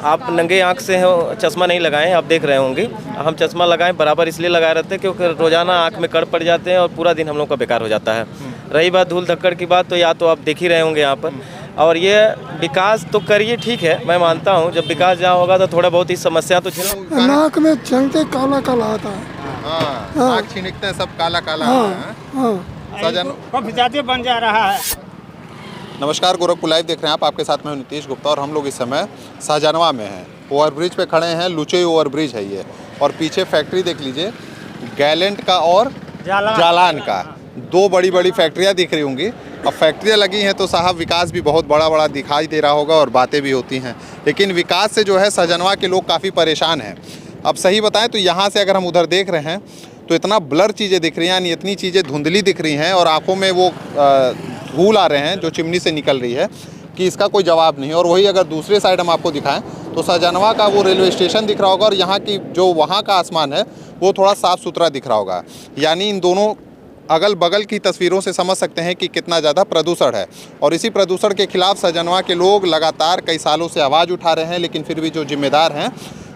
आप नंगे आँख से हो, चश्मा नहीं लगाएं, आप देख रहे होंगे। हम चश्मा लगाएं बराबर इसलिए लगाए रहते हैं क्योंकि रोज़ाना आँख में कड़ पड़ जाते हैं और पूरा दिन हम लोग का बेकार हो जाता है। रही बात धूल धक्कड़ की बात, तो या तो आप देख ही रहे होंगे यहाँ पर। और ये विकास तो करिए, ठीक है, मैं मानता हूँ जब विकास जहाँ होगा तो थोड़ा बहुत ही समस्या तो झेल। नाक में छींकते काला काला आता है। नाक छींकते हैं सब काला काला। सजन काफी ज्यादा बन जा रहा है। नमस्कार, गोरखपुर लाइव देख रहे हैं आप। आपके साथ मैं नीतीश गुप्ता और हम लोग इस समय शाहजहानवा में हैं। ओवरब्रिज पे खड़े हैं, लुचोई ओवरब्रिज है ये। और पीछे फैक्ट्री देख लीजिए, गैलेंट का और जालान का। दो बड़ी बड़ी फैक्ट्रियाँ दिख रही होंगी। अब फैक्ट्रियाँ लगी हैं तो साहब विकास भी बहुत बड़ा बड़ा दिखाई दे रहा होगा और बातें भी होती हैं, लेकिन विकास से जो है शाहजहानवा के लोग काफ़ी परेशान हैं। अब सही बताएं तो यहाँ से अगर हम उधर देख रहे हैं तो इतना ब्लर चीज़ें दिख रही हैं, यानी इतनी चीज़ें धुंधली दिख रही हैं और आँखों में वो धूल आ रहे हैं जो चिमनी से निकल रही है कि इसका कोई जवाब नहीं। और वही अगर दूसरे साइड हम आपको दिखाएं तो शाहजहानवा का वो रेलवे स्टेशन दिख रहा होगा और यहाँ की जो वहाँ का आसमान है वो थोड़ा साफ़ सुथरा दिख रहा होगा। यानी इन दोनों अगल बगल की तस्वीरों से समझ सकते हैं कि कितना ज़्यादा प्रदूषण है। और इसी प्रदूषण के खिलाफ शाहजहानवा के लोग लगातार कई सालों से आवाज़ उठा रहे हैं, लेकिन फिर भी जो जिम्मेदार हैं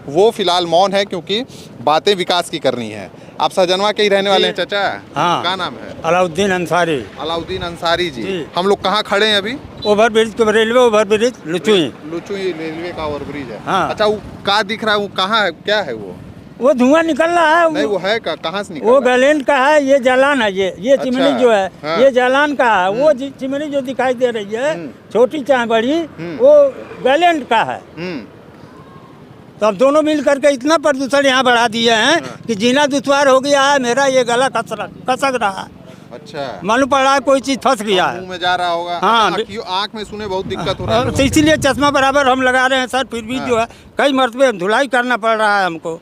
वो फिलहाल मौन है क्योंकि बातें विकास की करनी है। आप शाहजहानवा के ही रहने वाले हैं चाचा? हाँ। क्या नाम है? अलाउद्दीन अंसारी। अलाउद्दीन अंसारी जी। हम लोग कहाँ खड़े हैं अभी? ओवरब्रिज, रेलवे ओवरब्रिज लुचुई रेलवे का ओवरब्रिज है। हाँ। अच्छा, वो क्या दिख रहा है, वो कहाँ है, क्या है वो धुआं निकल रहा है। नहीं, वो है कहाँ से निकल वो रहा है? गैलेंट का है, ये जालान है। ये चिमनी जो है, हाँ। ये जालान का है। वो चिमनी जो दिखाई दे रही है, छोटी चाहे बड़ी, वो गैलेंट का है। तो अब दोनों मिल करके इतना प्रदूषण यहाँ बढ़ा दिए हैं कि जीना दुश्वार हो गया है। मेरा ये गला कसक रहा है। अच्छा, मालूम पड़ रहा है कोई चीज फंस गया है, मुंह में जा रहा होगा। हाँ। आँख में सुने बहुत दिक्कत हो रहा है तो इसीलिए चश्मा बराबर हम लगा रहे हैं सर, फिर भी जो है कई मरतबे धुलाई करना पड़ रहा है हमको।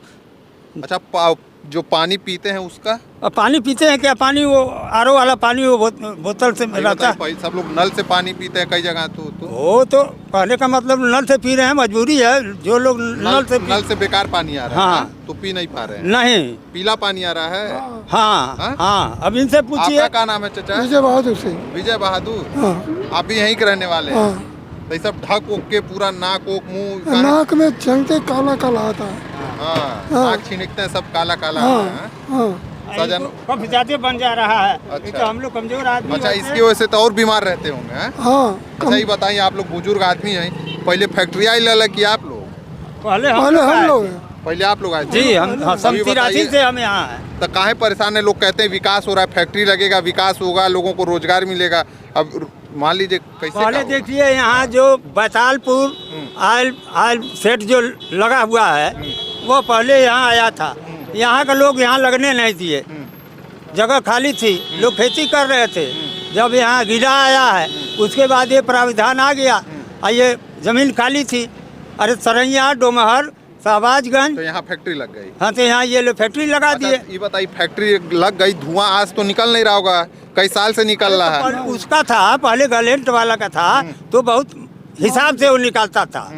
अच्छा, जो पानी पीते हैं उसका? और पानी पीते हैं क्या? पानी वो आरओ वाला पानी वो बोतल से मिलाता है। सब लोग नल से पानी पीते हैं कई जगह। तो वो तो कहने का मतलब नल से पी रहे हैं, मजबूरी है। जो लोग नल से बेकार पानी आ रहा है। हाँ। तो पी नहीं पा रहे हैं? नहीं, पीला पानी आ रहा है। हाँ हाँ। अब इनसे पूछिए। आपका क्या नाम है चाचा? विजय बहादुर सिंह। विजय बहादुर। हाँ। आप भी यहीं के रहने वाले हैं? तो ये सब ढक ओक के पूरा नाक ओक मुँह? नाक में छींकते काला काला आता है। नाक छींकते हैं सब काला काला। सजन काफी ज्यादा बन जा रहा है। अच्छा। तो हम लोग कमजोर आदमी। अच्छा, इसकी वजह से तो और बीमार रहते होंगे। अच्छा, ये बताइए, आप लोग बुजुर्ग आदमी हैं, पहले फैक्ट्रिया लगा कि आप लोग? पहले हम लोग पहले आप लोग आए थे? जी, हम अभी बताइए, से हम यहाँ हैं। तो काहे परेशान है? लोग कहते हैं विकास हो रहा है, फैक्ट्री लगेगा, विकास होगा, लोगों को रोजगार मिलेगा। अब मान लीजिए कैसे? पहले देखिए, यहाँ जो बैतालपुर आयल सेट जो लगा हुआ है वो पहले यहाँ आया था। यहाँ के लोग यहाँ लगने नहीं दिए, जगह खाली थी, लोग खेती कर रहे थे। जब यहाँ गिरा आया है उसके बाद ये प्राविधान आ गया और ये जमीन खाली थी। अरे सरैया, डोमहर, शहबाजगंज, तो यहाँ फैक्ट्री लग गई। हाँ, तो यहाँ ये फैक्ट्री लगा दिए। ये बताइए, फैक्ट्री लग गई, धुआं आज तो निकल नहीं रहा होगा, कई साल से निकल रहा है। उसका था पहले, गैलेंट वाला का था तो बहुत हिसाब से वो निकालता था,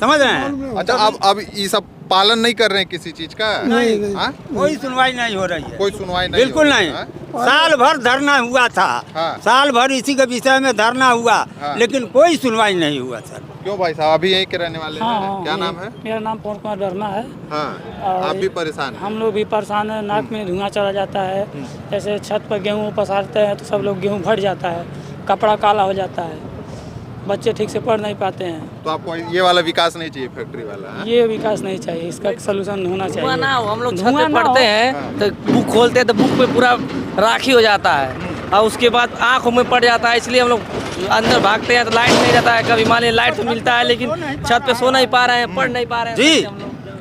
समझ रहे हैं? अच्छा, अब ये सब पालन नहीं कर रहे हैं किसी चीज का? नहीं। कोई सुनवाई नहीं हो रही है, कोई सुनवाई नहीं, बिल्कुल नहीं। साल भर धरना हुआ था। हाँ। साल भर इसी के विषय में धरना हुआ। हाँ। लेकिन कोई सुनवाई नहीं हुआ सर। क्यों भाई साहब, अभी यहीं के रहने वाले हैं? क्या नाम है? मेरा नाम पवन कुमार वर्मा है। हाँ। आप भी परेशान हैं? हम लोग भी परेशान है। नाक में धुआं चला जाता है। जैसे छत पर गेहूँ पसारते हैं तो सब लोग गेहूँ फट जाता है, कपड़ा काला हो जाता है, बच्चे ठीक से पढ़ नहीं पाते हैं। तो आपको ये वाला विकास नहीं चाहिए, फैक्ट्री वाला? ये विकास नहीं चाहिए, इसका सलूशन होना चाहिए। ना हो, हम लोग छत पे पढ़ते हैं तो बुक खोलते हैं तो बुक पे पूरा राखी हो जाता है और उसके बाद आँखों में पड़ जाता है, इसलिए हम लोग अंदर भागते हैं तो लाइट नहीं रहता है। कभी मान लीजिए लाइट तो मिलता है लेकिन छत पे सो नहीं पा रहे हैं, पढ़ नहीं पा रहे हैं जी।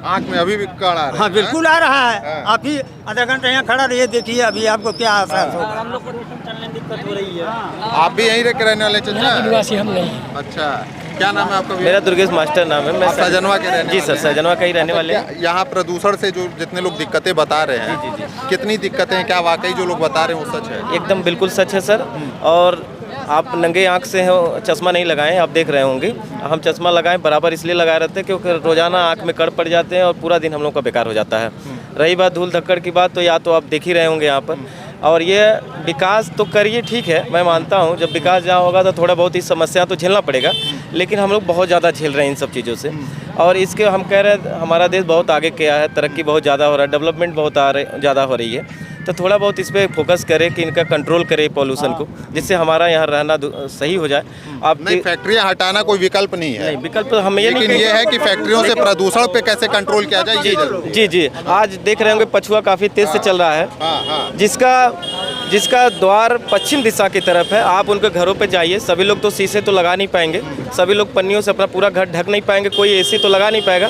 आँख में अभी भी कड़ आ रहा है? हाँ, बिल्कुल आ रहा है। आप ही आधा घंटा यहाँ खड़ा रहिए, देखिए अभी आपको क्या एहसास होगा। हम लोग को चलने में दिक्कत हो रही है। आप भी यहीं रह के रहने वाले चाचा? निवासी हम नहीं। अच्छा, क्या नाम है आपका? मेरा दुर्गेश मास्टर नाम है। मैं आप शाहजहानवा के रहने जी वाले सर, हैं? शाहजहानवा का ही रहने वाले हैं। यहाँ प्रदूषण से जो जितने लोग दिक्कतें बता रहे हैं, कितनी दिक्कतें हैं, क्या वाकई जो लोग बता रहे हैं वो सच है? एकदम बिल्कुल सच है सर। और आप नंगे आँख से हो, चश्मा नहीं लगाएं, आप देख रहे होंगे। हम चश्मा लगाएं बराबर इसलिए लगाए रहते हैं क्योंकि रोज़ाना आँख में कड़ पड़ जाते हैं और पूरा दिन हम लोग का बेकार हो जाता है। रही बात धूल धक्कड़ की बात, तो या तो आप देख ही रहे होंगे यहाँ पर। और ये विकास तो करिए, ठीक है, मैं मानता हूँ जब विकास जहाँ होगा तो थोड़ा बहुत ही समस्या तो झेलना पड़ेगा, लेकिन हम लोग बहुत ज़्यादा झेल रहे हैं इन सब चीज़ों से। और इसके हम कह रहे हैं हमारा देश बहुत आगे गया है, तरक्की बहुत ज़्यादा हो रहा है, डेवलपमेंट बहुत ज़्यादा हो रही है, तो थोड़ा बहुत इस पर फोकस करें कि इनका कंट्रोल करें पॉल्यूशन को, जिससे हमारा यहाँ रहना सही हो जाए। आप नहीं, फैक्ट्रियां हटाना कोई विकल्प नहीं है, नहीं विकल्प हम ये लेकिन नहीं ये है कि फैक्ट्रियों से प्रदूषण पे कैसे कंट्रोल किया जाए, ये जरूरी है। जी जी, आज देख रहे होंगे पछुआ काफ़ी तेज़ से चल रहा है, हाँ। जिसका द्वार पश्चिम दिशा की तरफ है। आप उनके घरों पे जाइए, सभी लोग तो शीशे तो लगा नहीं पाएंगे, सभी लोग पन्नियों से अपना पूरा घर ढक नहीं पाएंगे, कोई एसी तो लगा नहीं पाएगा।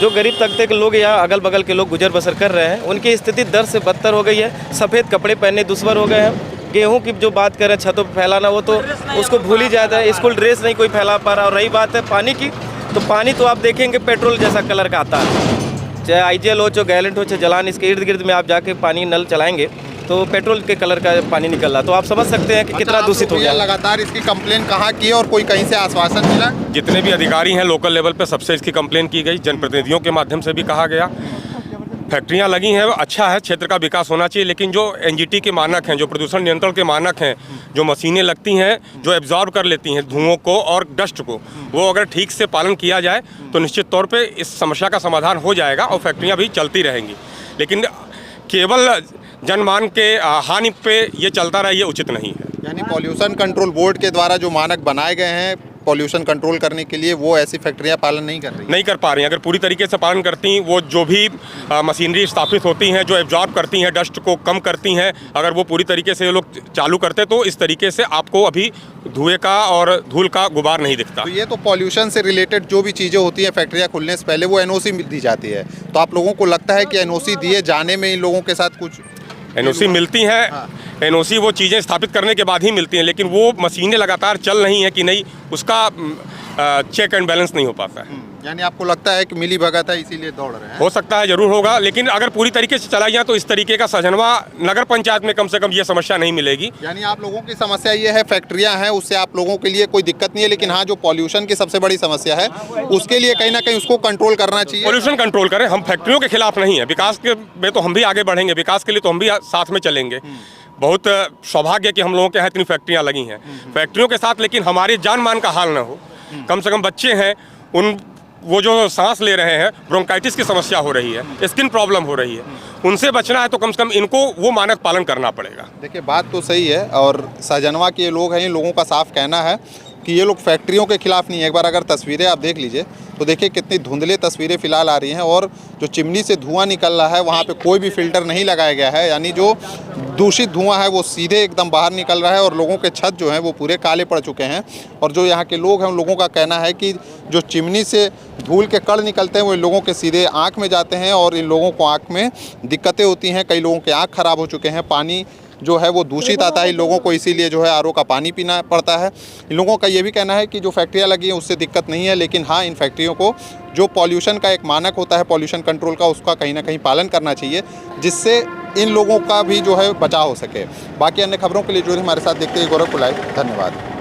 जो गरीब तबके के लोग यहाँ अगल बगल के लोग गुजर बसर कर रहे हैं, उनकी स्थिति दर से बदतर हो गई है। सफ़ेद कपड़े पहनने दुश्मन हो गए हैं। गेहूं की जो बात करें छतों पर फैलाना, वो तो उसको भूल ही जाता है। स्कूल ड्रेस नहीं कोई फैला पा रहा। और रही बात है पानी की, तो पानी तो आप देखेंगे पेट्रोल जैसा कलर का आता है, चाहे आईजीएल हो, चाहे गैलेंट हो, चाहे जलान, इसके इर्द गिर्द में आप जाके पानी नल चलाएंगे तो पेट्रोल के कलर का पानी निकल रहा, तो आप समझ सकते हैं कि कितना दूषित हो गया। लगातार इसकी कंप्लेन कहाँ की और कोई कहीं से आश्वासन मिला? जितने भी अधिकारी हैं लोकल लेवल पे सबसे इसकी कंप्लेन की गई, जनप्रतिनिधियों के माध्यम से भी कहा गया। फैक्ट्रियां लगी हैं, अच्छा है, क्षेत्र का विकास होना चाहिए, लेकिन जो एनजीटी के मानक हैं, जो प्रदूषण नियंत्रण के मानक हैं, जो मशीनें लगती हैं जो एब्जॉर्ब कर लेती हैं धुओं को और डस्ट को, वो अगर ठीक से पालन किया जाए तो निश्चित तौर पे इस समस्या का समाधान हो जाएगा और फैक्ट्रियां भी चलती रहेंगी। लेकिन केवल जनमान के हानि पे ये चलता रहा, ये उचित नहीं है। यानी पॉल्यूशन कंट्रोल बोर्ड के द्वारा जो मानक बनाए गए हैं पॉल्यूशन कंट्रोल करने के लिए, वो ऐसी फैक्ट्रियां पालन नहीं कर पा रही हैं। अगर पूरी तरीके से पालन करती, वो जो भी मशीनरी स्थापित होती हैं जो एब्जॉर्ब करती हैं, डस्ट को कम करती हैं, अगर वो पूरी तरीके से लोग चालू करते तो इस तरीके से आपको अभी धुएं का और धूल का गुबार नहीं दिखता। तो ये तो पॉल्यूशन से रिलेटेड जो भी चीज़ें होती हैं फैक्ट्रियां खुलने से पहले वो एनओसी दी जाती है, तो आप लोगों को लगता है कि एनओसी दिए जाने में इन लोगों के साथ कुछ एनओसी मिलती है? एनओसी वो चीज़ें स्थापित करने के बाद ही मिलती हैं, लेकिन वो मशीनें लगातार चल रही हैं कि नहीं, उसका चेक एंड बैलेंस नहीं हो पाता है। यानी आपको लगता है कि मिली भगत है इसीलिए दौड़ रहे हैं? हो सकता है, जरूर होगा, लेकिन अगर पूरी तरीके से चलाई जाए तो इस तरीके का सजनवा नगर पंचायत में कम से कम ये समस्या नहीं मिलेगी। यानी आप लोगों की समस्या ये है फैक्ट्रियां हैं, उससे आप लोगों के लिए कोई दिक्कत नहीं है, लेकिन हाँ जो पॉल्यूशन की सबसे बड़ी समस्या है उसके लिए कहीं ना कहीं उसको कंट्रोल करना चाहिए। पॉल्यूशन कंट्रोल करें, हम फैक्ट्रियों के खिलाफ नहीं है, विकास के में तो हम भी आगे बढ़ेंगे, विकास के लिए तो हम भी साथ में चलेंगे। बहुत सौभाग्य कि हम लोगों के यहाँ इतनी फैक्ट्रियाँ लगी हैं, फैक्ट्रियों के साथ, लेकिन हमारे जान मान का हाल ना हो। कम से कम बच्चे हैं, वो जो सांस ले रहे हैं, ब्रोंकाइटिस की समस्या हो रही है, स्किन प्रॉब्लम हो रही है, उनसे बचना है तो कम से कम इनको वो मानक पालन करना पड़ेगा। देखिए बात तो सही है, और सहजनवा के ये लोग हैं, इन लोगों का साफ कहना है कि ये लोग फैक्ट्रियों के खिलाफ नहीं है। एक बार अगर तस्वीरें आप देख लीजिए तो देखिए कितनी धुंधले तस्वीरें फिलहाल आ रही हैं, और जो चिमनी से धुआं निकल रहा है वहाँ पे कोई भी फिल्टर नहीं लगाया गया है, यानी जो दूषित धुआं है वो सीधे एकदम बाहर निकल रहा है, और लोगों के छत जो हैं वो पूरे काले पड़ चुके हैं। और जो यहाँ के लोग हैं उन लोगों का कहना है कि जो चिमनी से धूल के कण निकलते हैं वो इन लोगों के सीधे आँख में जाते हैं, और इन लोगों को आँख में दिक्कतें होती हैं, कई लोगों के आँख खराब हो चुके हैं। पानी जो है वो दूषित आता है इन लोगों को, इसीलिए जो है आरओ का पानी पीना पड़ता है। इन लोगों का ये भी कहना है कि जो फैक्ट्रियाँ लगी हैं उससे दिक्कत नहीं है, लेकिन हाँ इन फैक्ट्रियों को जो पॉल्यूशन का एक मानक होता है पॉल्यूशन कंट्रोल का, उसका कहीं ना कहीं पालन करना चाहिए, जिससे इन लोगों का भी जो है बचाव हो सके। बाकी अन्य खबरों के लिए जो हमारे साथ देखते हैं गोरखपुर लाइव। धन्यवाद।